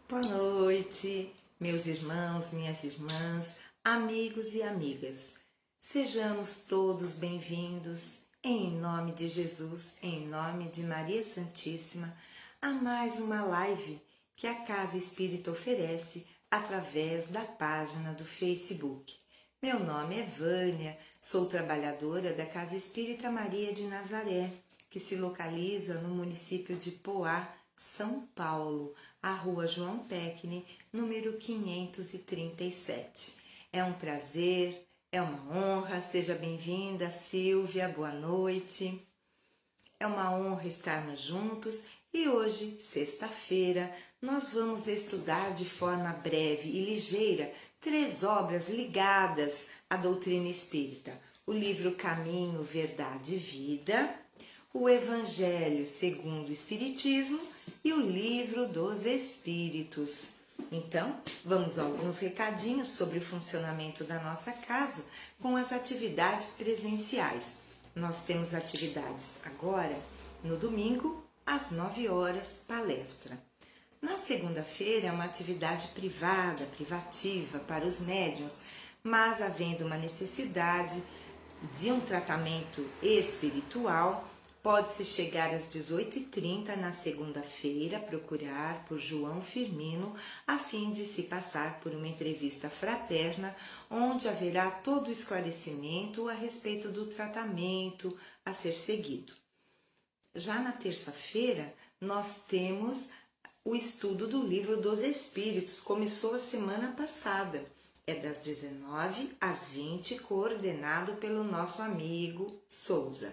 Boa noite, meus irmãos, minhas irmãs, amigos e amigas. Sejamos todos bem-vindos, em nome de Jesus, em nome de Maria Santíssima, a mais uma live que a Casa Espírita oferece através da página do Facebook. Meu nome é Vânia, sou trabalhadora da Casa Espírita Maria de Nazaré, que se localiza no município de Poá, São Paulo, a Rua João Tecne, número 537. É um prazer, é uma honra, seja bem-vinda, Silvia, boa noite. É uma honra estarmos juntos e hoje, sexta-feira, nós vamos estudar de forma breve e ligeira 3 obras ligadas à doutrina espírita: o livro Caminho, Verdade e Vida, o Evangelho segundo o Espiritismo e o Livro dos Espíritos. Então, vamos a alguns recadinhos sobre o funcionamento da nossa casa com as atividades presenciais. Nós temos atividades agora, no domingo, às 9 horas, palestra. Na segunda-feira é uma atividade privada, privativa para os médiuns, mas havendo uma necessidade de um tratamento espiritual, pode-se chegar às 18h30 na segunda-feira, procurar por João Firmino, a fim de se passar por uma entrevista fraterna, onde haverá todo o esclarecimento a respeito do tratamento a ser seguido. Já na terça-feira, nós temos o estudo do Livro dos Espíritos, começou a semana passada. É das 19 às 20, coordenado pelo nosso amigo Souza.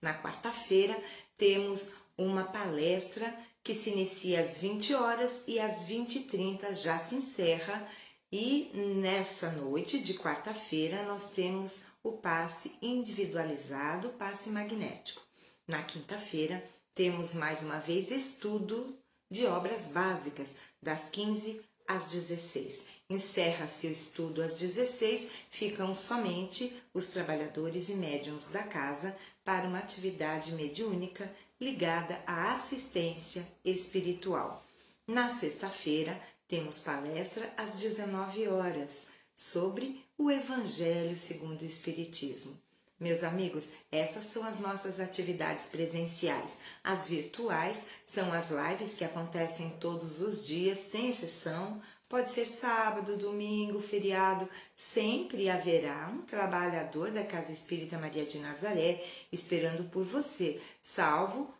Na quarta-feira, temos uma palestra que se inicia às 20 horas e às 20h30 já se encerra. E nessa noite de quarta-feira, nós temos o passe individualizado, passe magnético. Na quinta-feira, temos mais uma vez estudo de obras básicas, das 15 às 16. Encerra-se o estudo às 16, ficam somente os trabalhadores e médiuns da casa para uma atividade mediúnica ligada à assistência espiritual. Na sexta-feira, temos palestra às 19 horas sobre o Evangelho segundo o Espiritismo. Meus amigos, essas são as nossas atividades presenciais. As virtuais são as lives que acontecem todos os dias, sem exceção. Pode ser sábado, domingo, feriado, sempre haverá um trabalhador da Casa Espírita Maria de Nazaré esperando por você, salvo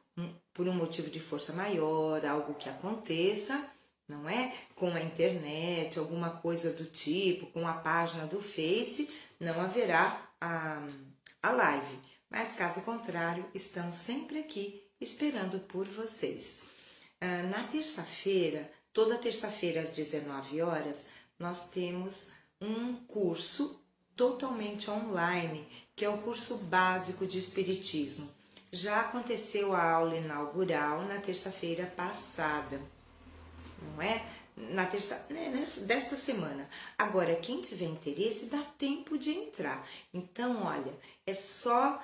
por um motivo de força maior, algo que aconteça, não é? Com a internet, alguma coisa do tipo, com a página do Face, não haverá a live. Mas caso contrário, estamos sempre aqui esperando por vocês. Na terça-feira, toda terça-feira às 19 horas, nós temos um curso totalmente online, que é o curso básico de Espiritismo. Já aconteceu a aula inaugural na terça-feira passada, não é? Desta semana. Agora, quem tiver interesse, dá tempo de entrar. Então, olha, é só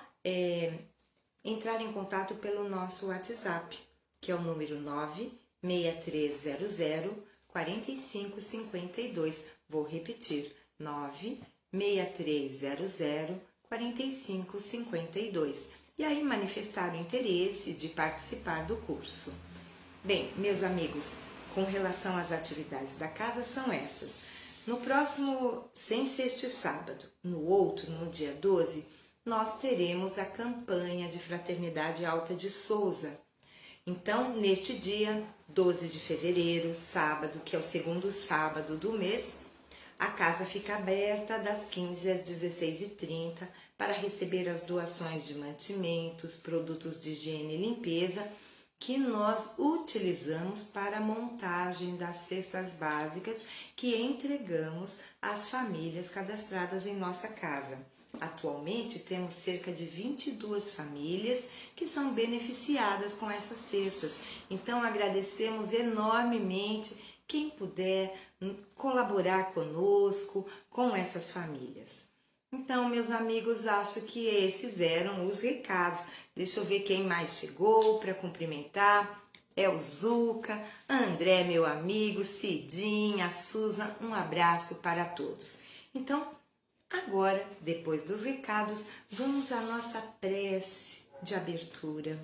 entrar em contato pelo nosso WhatsApp, que é o número 96300 4552. Vou repetir, 96300 4552. E aí manifestar o interesse de participar do curso. Bem, meus amigos, com relação às atividades da casa são essas. No próximo, sem ser este sábado, no outro, no dia 12, nós teremos a campanha de Fraternidade Alta de Souza. Então, neste dia, 12 de fevereiro, sábado, que é o segundo sábado do mês, a casa fica aberta das 15 às 16h30 para receber as doações de mantimentos, produtos de higiene e limpeza que nós utilizamos para a montagem das cestas básicas que entregamos às famílias cadastradas em nossa casa. Atualmente temos cerca de 22 famílias que são beneficiadas com essas cestas. Então agradecemos enormemente quem puder colaborar conosco, com essas famílias. Então, meus amigos, acho que esses eram os recados. Deixa eu ver quem mais chegou para cumprimentar. é o Zuca, André, meu amigo, Cidinha, Susan, um abraço para todos. Então, agora, depois dos recados, vamos à nossa prece de abertura.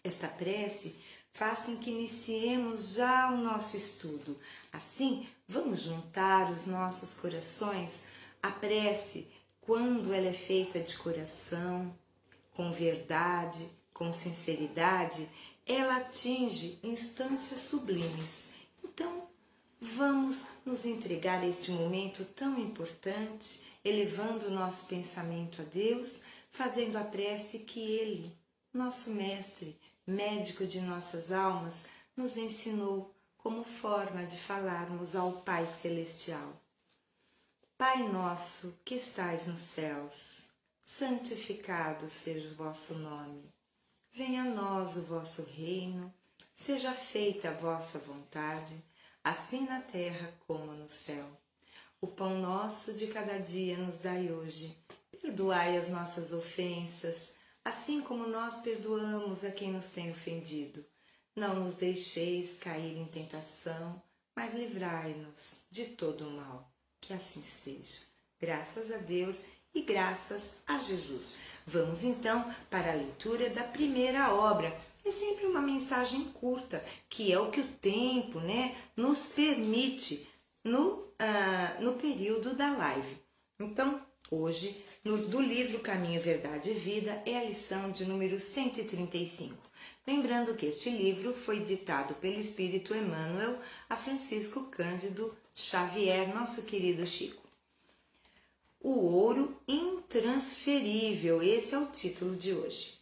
Esta prece faz com que iniciemos já o nosso estudo. Assim, vamos juntar os nossos corações. A prece, quando ela é feita de coração, com verdade, com sinceridade, ela atinge instâncias sublimes. Então, vamos nos entregar a este momento tão importante, elevando o nosso pensamento a Deus, fazendo a prece que Ele, nosso Mestre, médico de nossas almas, nos ensinou como forma de falarmos ao Pai Celestial. Pai nosso que estais nos céus, santificado seja o vosso nome. Venha a nós o vosso reino, seja feita a vossa vontade, assim na terra como no céu. O pão nosso de cada dia nos dai hoje. Perdoai as nossas ofensas, assim como nós perdoamos a quem nos tem ofendido. Não nos deixeis cair em tentação, mas livrai-nos de todo o mal. Que assim seja. Graças a Deus e graças a Jesus. Vamos então para a leitura da primeira obra. É sempre uma mensagem curta, que é o que o tempo, nos permite no período da live. Então, hoje, do livro Caminho, Verdade e Vida, é a lição de número 135. Lembrando que este livro foi ditado pelo Espírito Emmanuel a Francisco Cândido Xavier, nosso querido Chico. O ouro intransferível, esse é o título de hoje.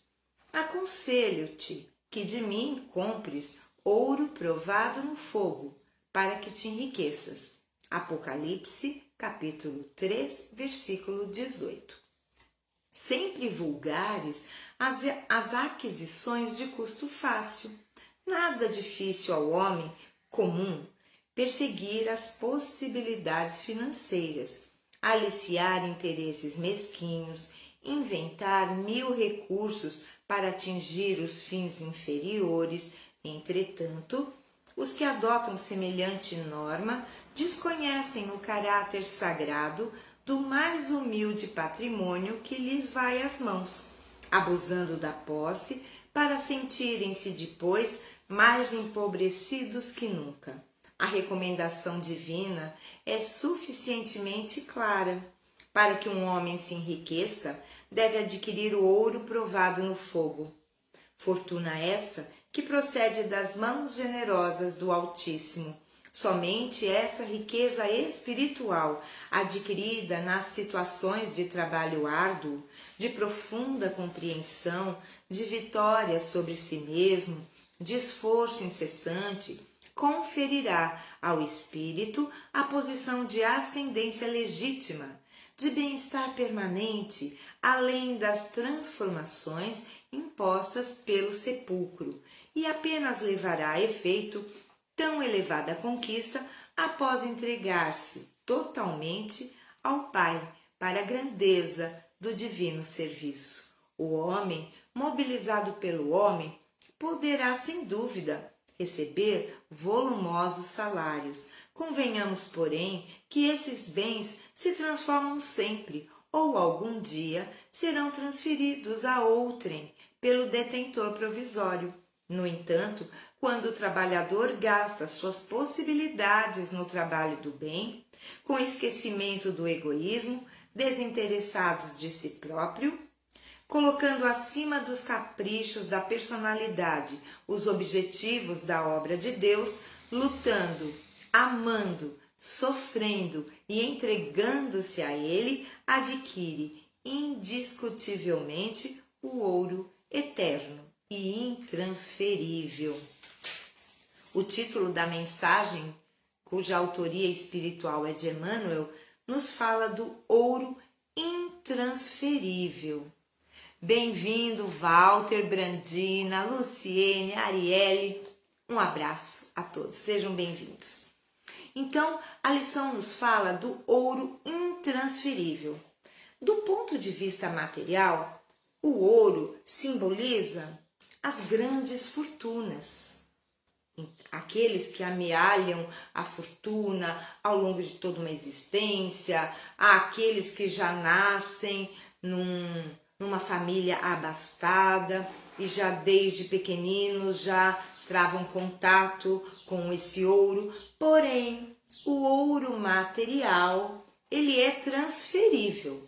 Aconselho-te que de mim compres ouro provado no fogo, para que te enriqueças. Apocalipse, capítulo 3, versículo 18. Sempre vulgares as aquisições de custo fácil. Nada difícil ao homem comum perseguir as possibilidades financeiras, aliciar interesses mesquinhos, inventar 1000 recursos para atingir os fins inferiores. Entretanto, os que adotam semelhante norma desconhecem o caráter sagrado do mais humilde patrimônio que lhes vai às mãos, abusando da posse para sentirem-se depois mais empobrecidos que nunca. A recomendação divina é suficientemente clara. Para que um homem se enriqueça, deve adquirir o ouro provado no fogo. Fortuna essa que procede das mãos generosas do Altíssimo. Somente essa riqueza espiritual, adquirida nas situações de trabalho árduo, de profunda compreensão, de vitória sobre si mesmo, de esforço incessante, conferirá ao espírito a posição de ascendência legítima, de bem-estar permanente, além das transformações impostas pelo sepulcro, e apenas levará a efeito tão elevada conquista após entregar-se totalmente ao Pai para a grandeza do divino serviço. O homem, mobilizado pelo homem, poderá sem dúvida receber volumosos salários. Convenhamos, porém, que esses bens se transformam sempre ou algum dia serão transferidos a outrem pelo detentor provisório. No entanto, quando o trabalhador gasta suas possibilidades no trabalho do bem, com esquecimento do egoísmo, desinteressados de si próprio, colocando acima dos caprichos da personalidade os objetivos da obra de Deus, lutando, amando, sofrendo e entregando-se a Ele, adquire indiscutivelmente o ouro eterno e intransferível. O título da mensagem, cuja autoria espiritual é de Emmanuel, nos fala do ouro intransferível. Bem-vindo, Walter, Brandina, Luciene, Arielle. Um abraço a todos, sejam bem-vindos. Então, a lição nos fala do ouro intransferível. Do ponto de vista material, o ouro simboliza as grandes fortunas. aqueles que amealham a fortuna ao longo de toda uma existência, aqueles que já nascem numa família abastada e já desde pequeninos já travam contato com esse ouro. Porém, o ouro material, ele é transferível.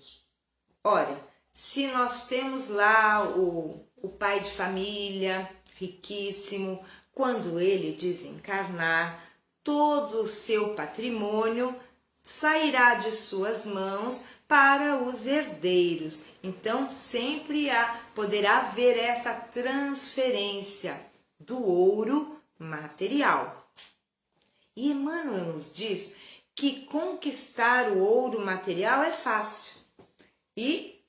Ora, se nós temos lá o pai de família riquíssimo, quando ele desencarnar, todo o seu patrimônio sairá de suas mãos para os herdeiros. Então, sempre poderá haver essa transferência do ouro material. E Emmanuel nos diz que conquistar o ouro material é fácil. E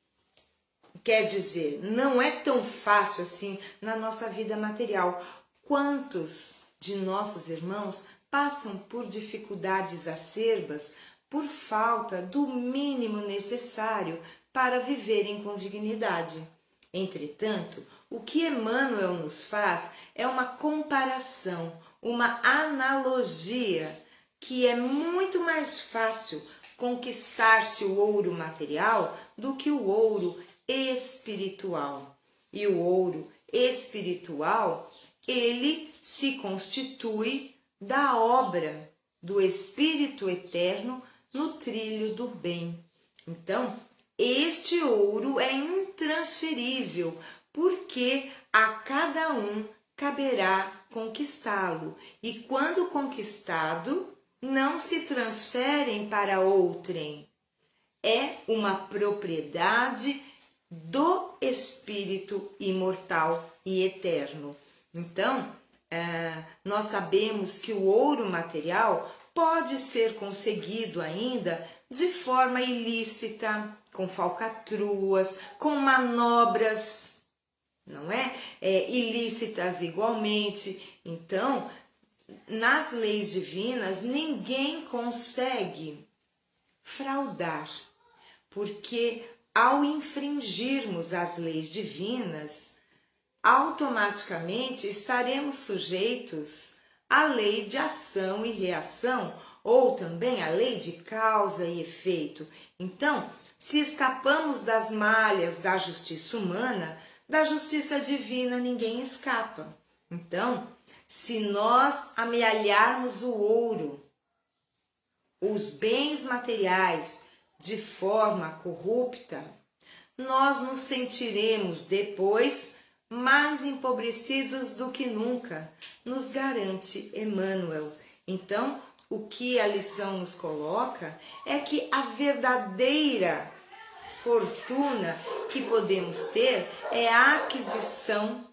quer dizer, não é tão fácil assim na nossa vida material. Quantos de nossos irmãos passam por dificuldades acerbas por falta do mínimo necessário para viverem com dignidade? Entretanto, o que Emmanuel nos faz é uma comparação, uma analogia, que é muito mais fácil conquistar-se o ouro material do que o ouro espiritual. E o ouro espiritual, ele se constitui da obra do Espírito Eterno no trilho do bem. Então, este ouro é intransferível, porque a cada um caberá conquistá-lo. E quando conquistado, não se transferem para outrem. É uma propriedade do Espírito imortal e eterno. Então, nós sabemos que o ouro material pode ser conseguido ainda de forma ilícita, com falcatruas, com manobras, não é? Ilícitas igualmente. Então, nas leis divinas, ninguém consegue fraudar, porque ao infringirmos as leis divinas, automaticamente estaremos sujeitos à lei de ação e reação, ou também à lei de causa e efeito. Então, se escapamos das malhas da justiça humana, da justiça divina ninguém escapa. Então, se nós amealharmos o ouro, os bens materiais, de forma corrupta, nós nos sentiremos depois mais empobrecidos do que nunca, nos garante Emmanuel. Então, o que a lição nos coloca é que a verdadeira fortuna que podemos ter é a aquisição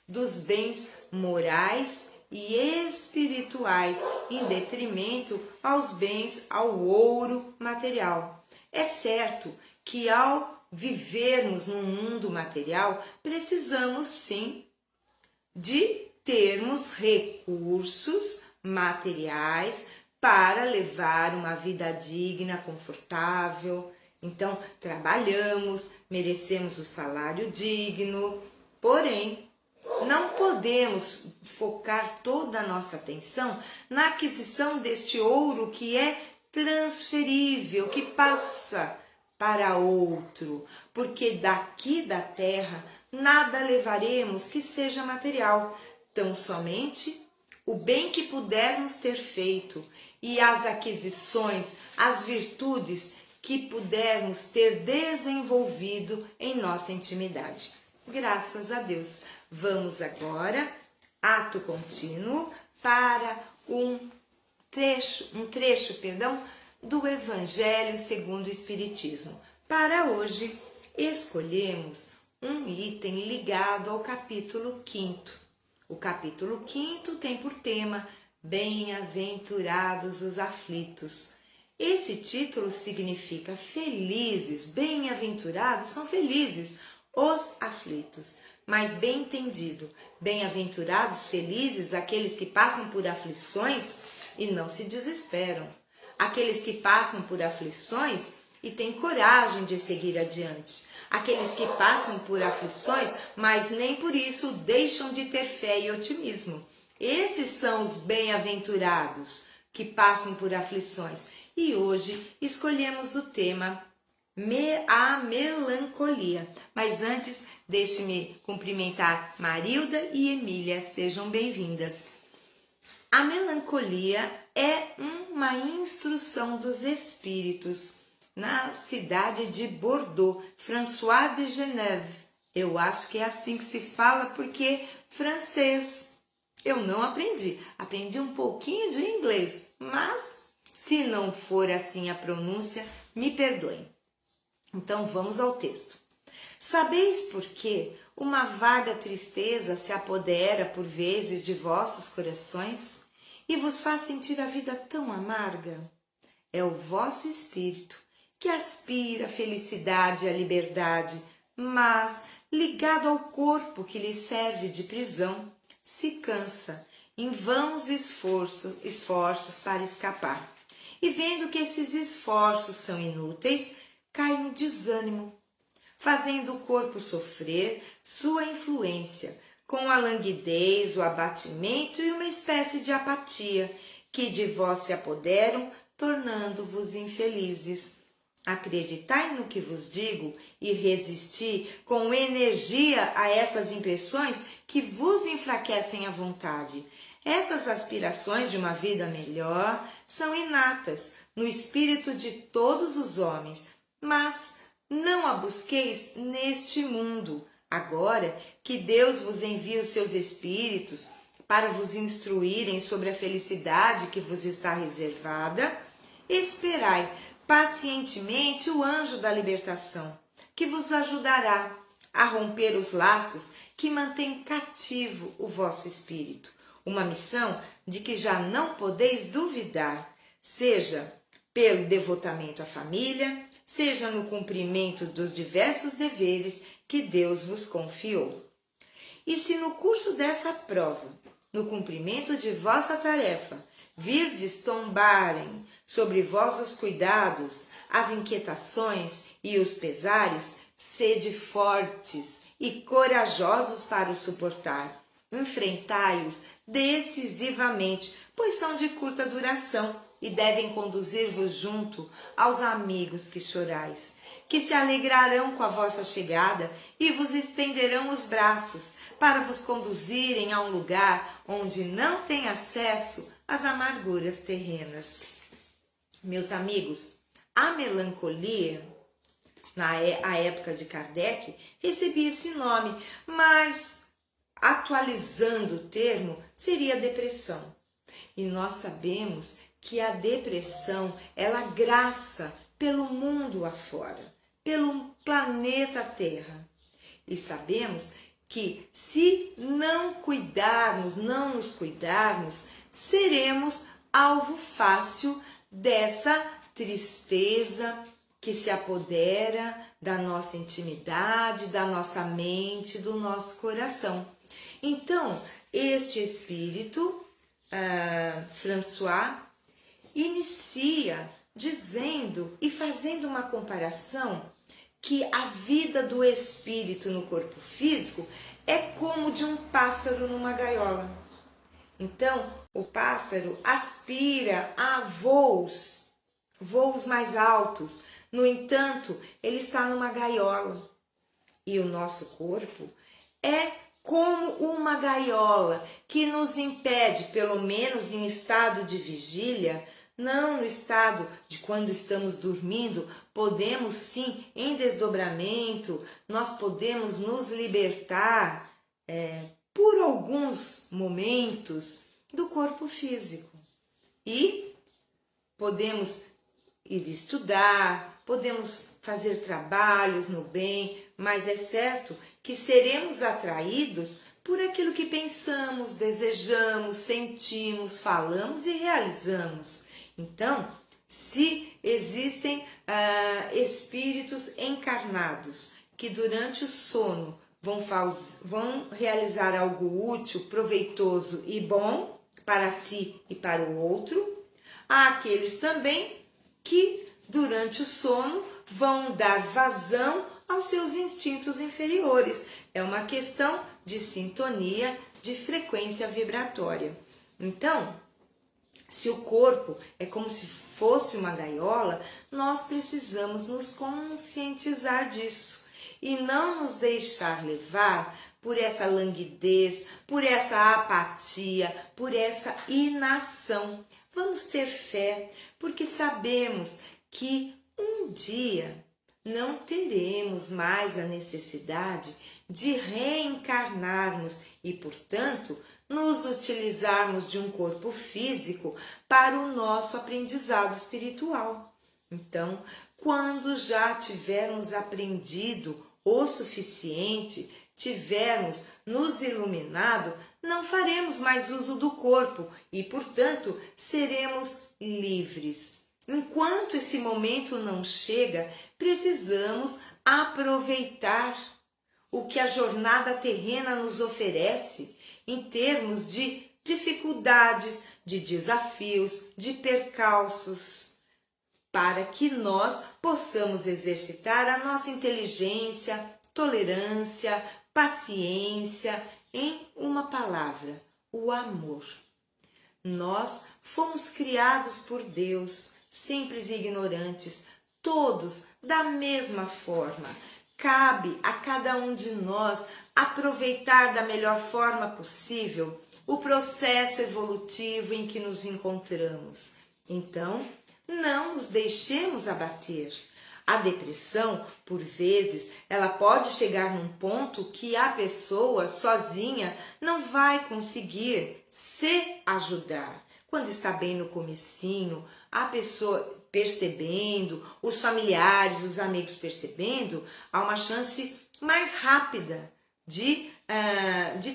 dos bens morais e espirituais, em detrimento aos bens, ao ouro material. É certo que ao vivermos num mundo material, precisamos sim de termos recursos materiais para levar uma vida digna, confortável. Então, trabalhamos, merecemos o salário digno, porém, não podemos focar toda a nossa atenção na aquisição deste ouro que é transferível, que passa para outro, porque daqui da terra nada levaremos que seja material, tão somente o bem que pudermos ter feito e as aquisições, as virtudes que pudermos ter desenvolvido em nossa intimidade. Graças a Deus. Vamos agora, ato contínuo, para um trecho, do Evangelho segundo o Espiritismo. Para hoje, escolhemos um item ligado ao capítulo 5º. O capítulo 5º tem por tema Bem-aventurados os aflitos. Esse título significa felizes, bem-aventurados são felizes os aflitos. Mas bem entendido, bem-aventurados, felizes, aqueles que passam por aflições e não se desesperam. Aqueles que passam por aflições e têm coragem de seguir adiante. Aqueles que passam por aflições, mas nem por isso deixam de ter fé e otimismo. Esses são os bem-aventurados que passam por aflições. E hoje escolhemos o tema a melancolia. Mas antes, deixe-me cumprimentar Marilda e Emília, sejam bem-vindas. A melancolia é uma instrução dos espíritos na cidade de Bordeaux, François de Genève. Eu acho que é assim que se fala porque francês eu não aprendi um pouquinho de inglês, mas se não for assim a pronúncia, me perdoem. Então vamos ao texto. Sabeis por que uma vaga tristeza se apodera por vezes de vossos corações e vos faz sentir a vida tão amarga? É o vosso espírito que aspira a felicidade e a liberdade, mas, ligado ao corpo que lhe serve de prisão, se cansa em vãos esforços para escapar. E vendo que esses esforços são inúteis, cai no desânimo, fazendo o corpo sofrer sua influência, com a languidez, o abatimento e uma espécie de apatia, que de vós se apoderam, tornando-vos infelizes. Acreditai no que vos digo e resisti com energia a essas impressões que vos enfraquecem a vontade. Essas aspirações de uma vida melhor são inatas no espírito de todos os homens, mas não a busqueis neste mundo. Agora que Deus vos envia os seus espíritos para vos instruírem sobre a felicidade que vos está reservada, esperai pacientemente o anjo da libertação, que vos ajudará a romper os laços que mantêm cativo o vosso espírito. Uma missão de que já não podeis duvidar, seja pelo devotamento à família, seja no cumprimento dos diversos deveres que Deus vos confiou. E se no curso dessa prova, no cumprimento de vossa tarefa, virdes tombarem sobre vós os cuidados, as inquietações e os pesares, sede fortes e corajosos para os suportar. Enfrentai-os decisivamente, pois são de curta duração e devem conduzir-vos junto aos amigos que chorais, que se alegrarão com a vossa chegada e vos estenderão os braços para vos conduzirem a um lugar onde não tem acesso às amarguras terrenas. Meus amigos, a melancolia, na época de Kardec, recebia esse nome, mas atualizando o termo, seria depressão. E nós sabemos que a depressão, ela graça pelo mundo afora, pelo planeta Terra. E sabemos que se não nos cuidarmos, seremos alvo fácil dessa tristeza que se apodera da nossa intimidade, da nossa mente, do nosso coração. Então, este espírito, François, inicia dizendo e fazendo uma comparação que a vida do espírito no corpo físico é como de um pássaro numa gaiola. Então, o pássaro aspira a voos mais altos. No entanto, ele está numa gaiola. E o nosso corpo é como uma gaiola que nos impede, pelo menos em estado de vigília, não no estado de quando estamos dormindo, podemos sim, em desdobramento, nós podemos nos libertar por alguns momentos do corpo físico. E podemos ir estudar, podemos fazer trabalhos no bem, mas é certo que seremos atraídos por aquilo que pensamos, desejamos, sentimos, falamos e realizamos. Então, se existem espíritos encarnados que durante o sono vão realizar algo útil, proveitoso e bom para si e para o outro, há aqueles também que durante o sono vão dar vazão aos seus instintos inferiores. É uma questão de sintonia de frequência vibratória. Então, se o corpo é como se fosse uma gaiola, nós precisamos nos conscientizar disso e não nos deixar levar por essa languidez, por essa apatia, por essa inação. Vamos ter fé, porque sabemos que um dia não teremos mais a necessidade de reencarnarmos e, portanto, nos utilizarmos de um corpo físico para o nosso aprendizado espiritual. Então, quando já tivermos aprendido o suficiente, tivermos nos iluminado, não faremos mais uso do corpo e, portanto, seremos livres. Enquanto esse momento não chega, precisamos aproveitar o que a jornada terrena nos oferece em termos de dificuldades, de desafios, de percalços, para que nós possamos exercitar a nossa inteligência, tolerância, paciência, em uma palavra, o amor. Nós fomos criados por Deus, simples e ignorantes, todos da mesma forma. Cabe a cada um de nós aproveitar da melhor forma possível o processo evolutivo em que nos encontramos. Então, não nos deixemos abater. A depressão, por vezes, ela pode chegar num ponto que a pessoa sozinha não vai conseguir se ajudar. Quando está bem no comecinho, a pessoa percebendo, os familiares, os amigos percebendo, há uma chance mais rápida de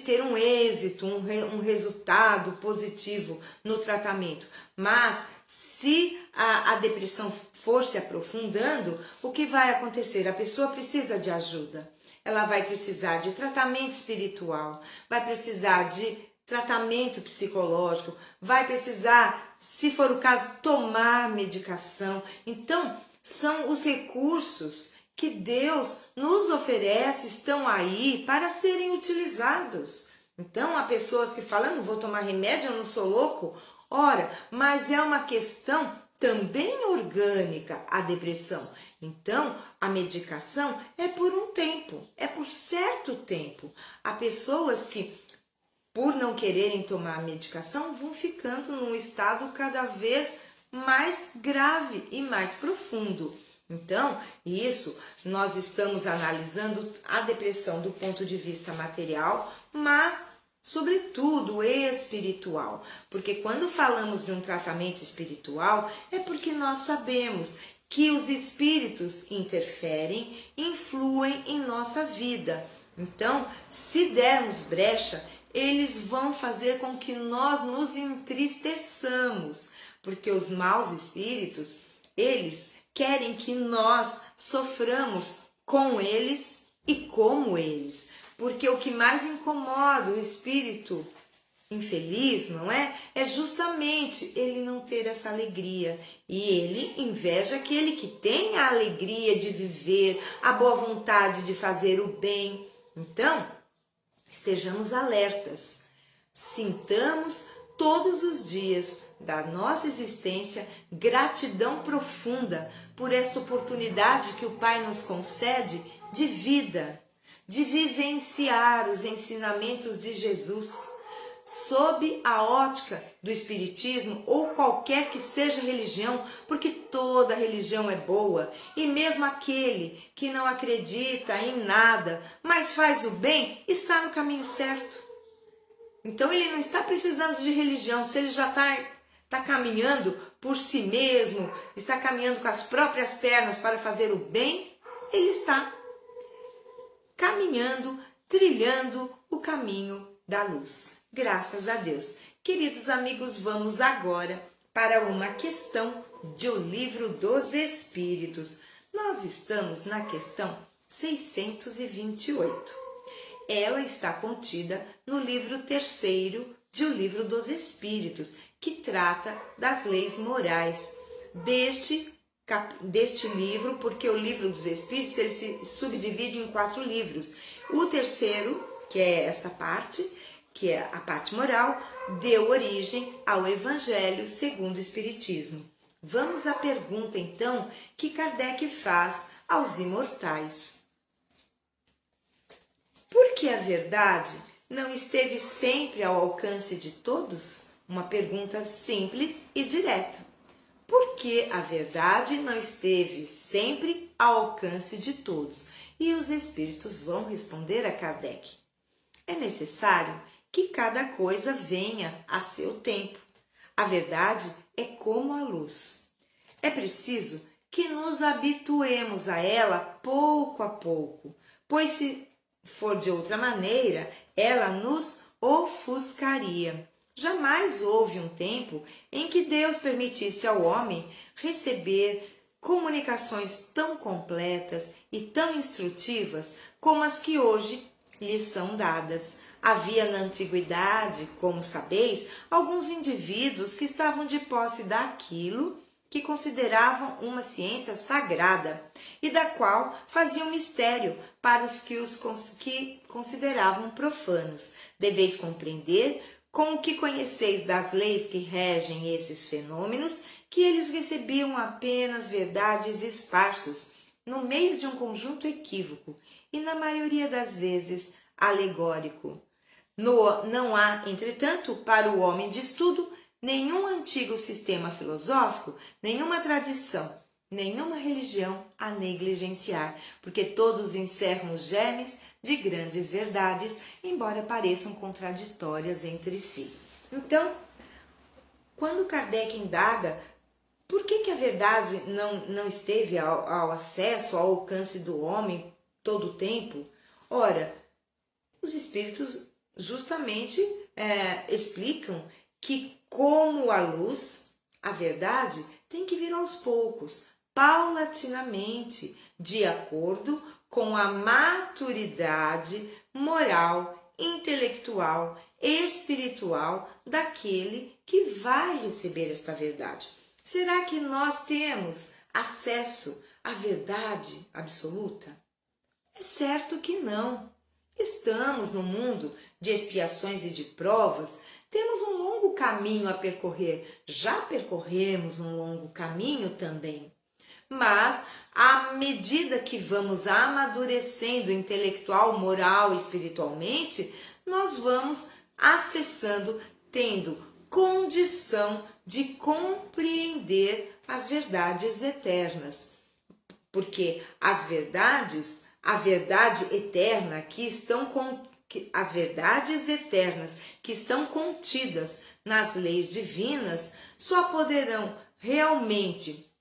ter um êxito, um resultado positivo no tratamento. Mas se a depressão for se aprofundando, o que vai acontecer? A pessoa precisa de ajuda. Ela vai precisar de tratamento espiritual, vai precisar de tratamento psicológico, vai precisar, se for o caso, tomar medicação. Então, são os recursos que Deus nos oferece, estão aí para serem utilizados. Então, há pessoas que falam, não vou tomar remédio, eu não sou louco. Ora, mas é uma questão também orgânica, a depressão. Então, a medicação é por um tempo, é por certo tempo. Há pessoas que, por não quererem tomar a medicação, vão ficando num estado cada vez mais grave e mais profundo. Então, isso nós estamos analisando a depressão do ponto de vista material, mas sobretudo espiritual, porque quando falamos de um tratamento espiritual é porque nós sabemos que os espíritos interferem, influem em nossa vida. Então, se dermos brecha, eles vão fazer com que nós nos entristeçamos, porque os maus espíritos, eles querem que nós soframos com eles e como eles. Porque o que mais incomoda o espírito infeliz, não é? É justamente ele não ter essa alegria. E ele inveja aquele que tem a alegria de viver, a boa vontade de fazer o bem. Então, estejamos alertas. Sintamos todos os dias da nossa existência gratidão profunda por esta oportunidade que o Pai nos concede de vida, de vivenciar os ensinamentos de Jesus, sob a ótica do Espiritismo ou qualquer que seja a religião, porque toda religião é boa, e mesmo aquele que não acredita em nada, mas faz o bem, está no caminho certo. Então ele não está precisando de religião, se ele já está caminhando por si mesmo, está caminhando com as próprias pernas para fazer o bem, ele está caminhando, trilhando o caminho da luz. Graças a Deus. Queridos amigos, vamos agora para uma questão do Livro dos Espíritos. Nós estamos na questão 628. Ela está contida no livro 3º de O Livro dos Espíritos, que trata das leis morais deste livro, porque o Livro dos Espíritos ele se subdivide em 4 livros. O 3º, que é esta parte, que é a parte moral, deu origem ao Evangelho segundo o Espiritismo. Vamos à pergunta, então, que Kardec faz aos imortais. Por que a verdade não esteve sempre ao alcance de todos? Uma pergunta simples e direta. Por que a verdade não esteve sempre ao alcance de todos? E os espíritos vão responder a Kardec. É necessário que cada coisa venha a seu tempo. A verdade é como a luz. É preciso que nos habituemos a ela pouco a pouco, pois se for de outra maneira, ela nos ofuscaria. Jamais houve um tempo em que Deus permitisse ao homem receber comunicações tão completas e tão instrutivas como as que hoje lhes são dadas. Havia na antiguidade, como sabeis, alguns indivíduos que estavam de posse daquilo que consideravam uma ciência sagrada e da qual faziam mistério para os que consideravam profanos. Deveis compreender, com o que conheceis das leis que regem esses fenômenos, que eles recebiam apenas verdades esparsas no meio de um conjunto equívoco e, na maioria das vezes, alegórico. Não há, entretanto, para o homem de estudo, nenhum antigo sistema filosófico, nenhuma tradição, nenhuma religião a negligenciar, porque todos encerram os germes de grandes verdades, embora pareçam contraditórias entre si. Então, quando Kardec indaga por que a verdade não esteve ao acesso, ao alcance do homem todo o tempo, ora, os espíritos justamente explicam que, como a luz, a verdade tem que vir aos poucos, paulatinamente, de acordo com a maturidade moral, intelectual, espiritual daquele que vai receber esta verdade. Será que nós temos acesso à verdade absoluta? É certo que não. Estamos no mundo de expiações e de provas, temos um longo caminho a percorrer, já percorremos um longo caminho também. Mas, à medida que vamos amadurecendo intelectual, moral e espiritualmente, nós vamos acessando, tendo condição de compreender as verdades eternas. Porque a verdade eterna as verdades eternas que estão contidas nas leis divinas só poderão realmente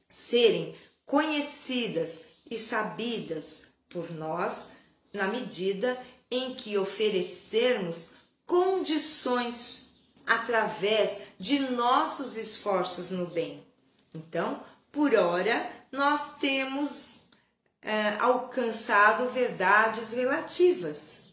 serem conhecidas e sabidas por nós na medida em que oferecermos condições através de nossos esforços no bem. Então, por ora, nós temos alcançado verdades relativas.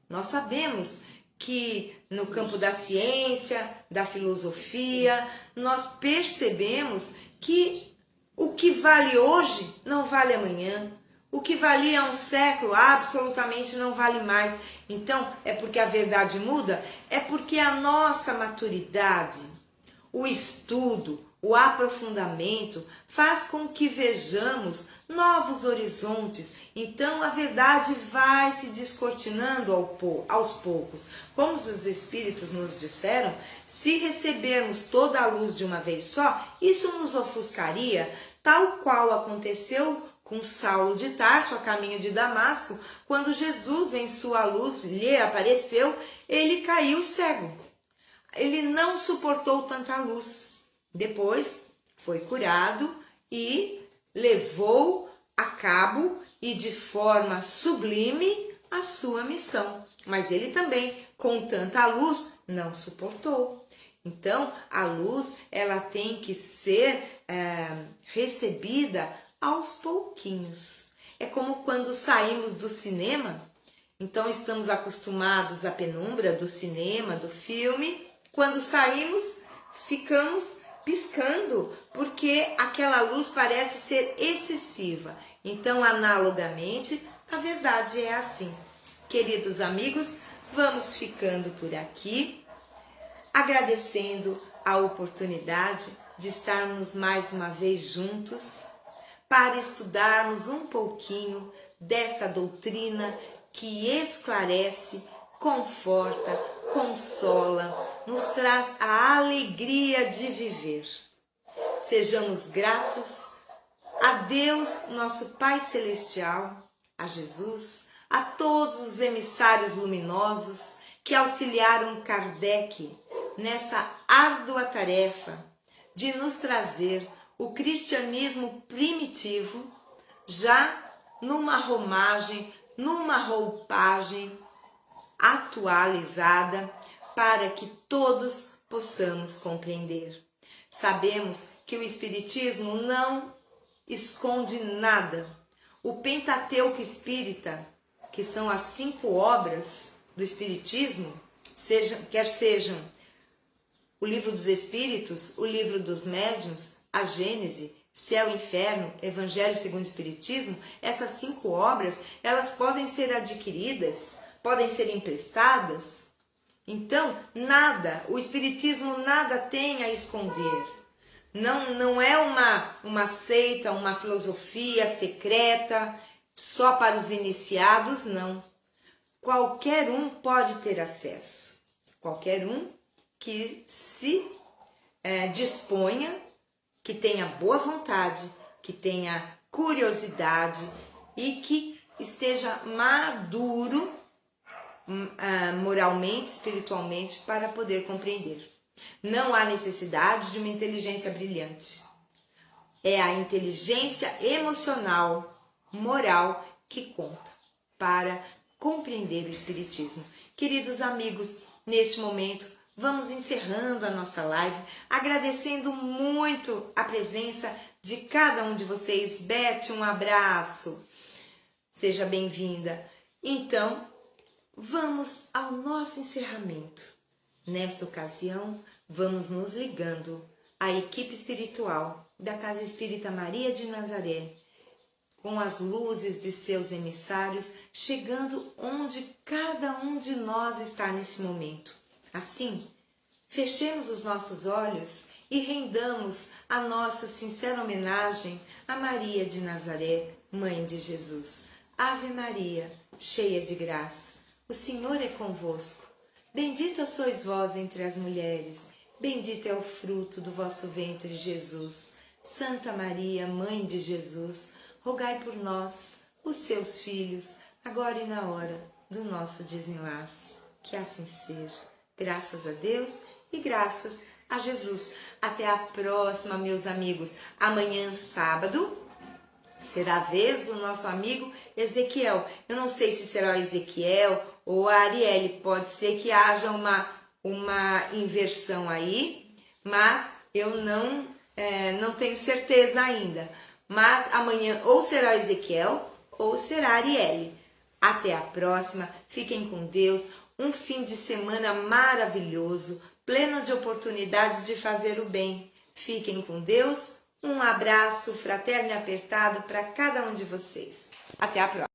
Nós sabemos que no campo da ciência, da filosofia, nós percebemos que o que vale hoje não vale amanhã. O que valia há um século absolutamente não vale mais. Então, é porque a verdade muda? É porque a nossa maturidade, o estudo, o aprofundamento faz com que vejamos novos horizontes. Então a verdade vai se descortinando aos poucos. Como os espíritos nos disseram, se recebermos toda a luz de uma vez só, isso nos ofuscaria, tal qual aconteceu com Saulo de Tarso a caminho de Damasco, quando Jesus em sua luz lhe apareceu, ele caiu cego. Ele não suportou tanta luz. Depois foi curado e levou a cabo e de forma sublime a sua missão. Mas ele também, com tanta luz, não suportou. Então, a luz ela tem que ser recebida aos pouquinhos. É como quando saímos do cinema, então estamos acostumados à penumbra do cinema, do filme. Quando saímos, ficamos piscando, porque aquela luz parece ser excessiva. Então, analogamente, a verdade é assim. Queridos amigos, vamos ficando por aqui, agradecendo a oportunidade de estarmos mais uma vez juntos para estudarmos um pouquinho desta doutrina que esclarece, conforta, consola, nos traz a alegria de viver. Sejamos gratos a Deus, nosso Pai Celestial, a Jesus, a todos os emissários luminosos que auxiliaram Kardec nessa árdua tarefa de nos trazer o cristianismo primitivo, já numa roupagem atualizada, para que todos possamos compreender. Sabemos que o Espiritismo não esconde nada. O Pentateuco Espírita, que são as 5 obras do Espiritismo, quer sejam o Livro dos Espíritos, o Livro dos Médiuns, a Gênese, Céu e Inferno, Evangelho segundo o Espiritismo, essas 5 obras, elas podem ser adquiridas, podem ser emprestadas. Então, o Espiritismo nada tem a esconder. Não é uma seita, uma filosofia secreta, só para os iniciados, não. Qualquer um pode ter acesso. Qualquer um que se disponha, que tenha boa vontade, que tenha curiosidade e que esteja maduro moralmente, espiritualmente, para poder compreender. Não há necessidade de uma inteligência brilhante. É a inteligência emocional, moral, que conta para compreender o Espiritismo. Queridos amigos, neste momento, vamos encerrando a nossa live, agradecendo muito a presença de cada um de vocês. Beth, um abraço. Seja bem-vinda. Então, vamos ao nosso encerramento. Nesta ocasião, vamos nos ligando à equipe espiritual da Casa Espírita Maria de Nazaré, com as luzes de seus emissários, chegando onde cada um de nós está nesse momento. Assim, fechemos os nossos olhos e rendamos a nossa sincera homenagem a Maria de Nazaré, Mãe de Jesus. Ave Maria, cheia de graça, o Senhor é convosco. Bendita sois vós entre as mulheres, bendito é o fruto do vosso ventre, Jesus. Santa Maria, Mãe de Jesus, rogai por nós, os seus filhos, agora e na hora do nosso desenlace. Que assim seja. Graças a Deus e graças a Jesus. Até a próxima, meus amigos. Amanhã, sábado, será a vez do nosso amigo Ezequiel. Eu não sei se será o Ezequiel ou a Arielle. Pode ser que haja uma inversão aí, mas eu não tenho certeza ainda. Mas amanhã ou será o Ezequiel ou será a Arielle. Até a próxima. Fiquem com Deus. Um fim de semana maravilhoso, pleno de oportunidades de fazer o bem. Fiquem com Deus. Um abraço fraterno e apertado para cada um de vocês. Até a próxima.